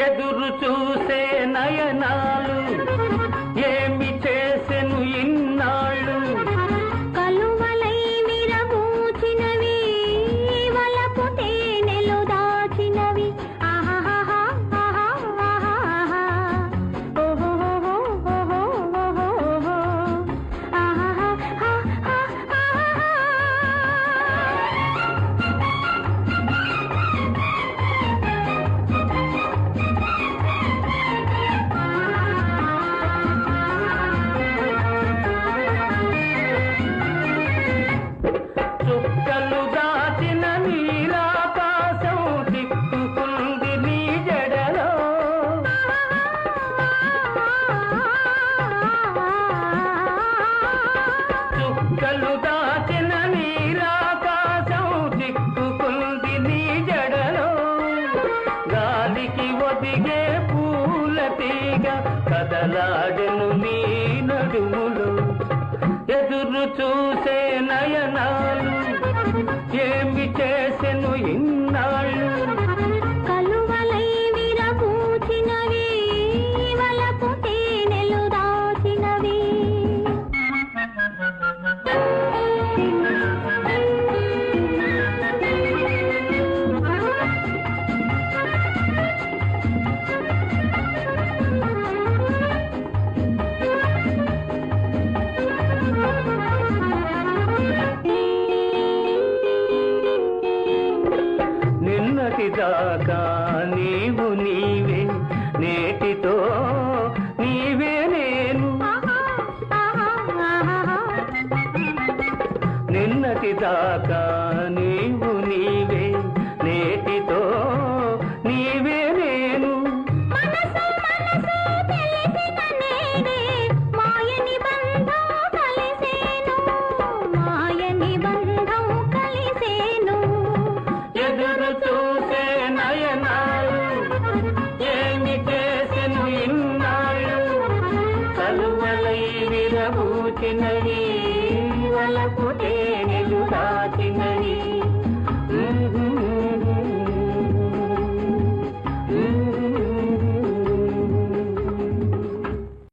ఎదురు చూసే నయనాలు ఏమి చేసెను ఇన్నాళ్ళు కలువలై విరబూచినవి వలపు తేనెలు దాచినవి చుక్కలు దాచిన నీలాకాశం చిక్కుకుంది నీ జడలో గాలికి ఒదిగే పూల తీగ కదలాడెను నీ నడుములో ఎదురు చూసే నయనాలు ఏమి చేసెను ఇన్నాళ్ళు కలువలై విరబూచినవి వలపు తేనెలు దాచినవి నిన్నటిదాకా నీవు నీవే నేటితో నీవే నేను నిన్నటిదాకా నీవు నీవే నేటితో నీవే నేను మనసు మనసు తెలిసిన నేడే మాయని బంధం కలిసేను మాయని బంధం కలిసేను ఎదురు చూసే నయనాలు ఏమి చేసెను ఇన్నాళ్ళు కలువలై విరబూచినవి వలపు తేనెలు దాచినవి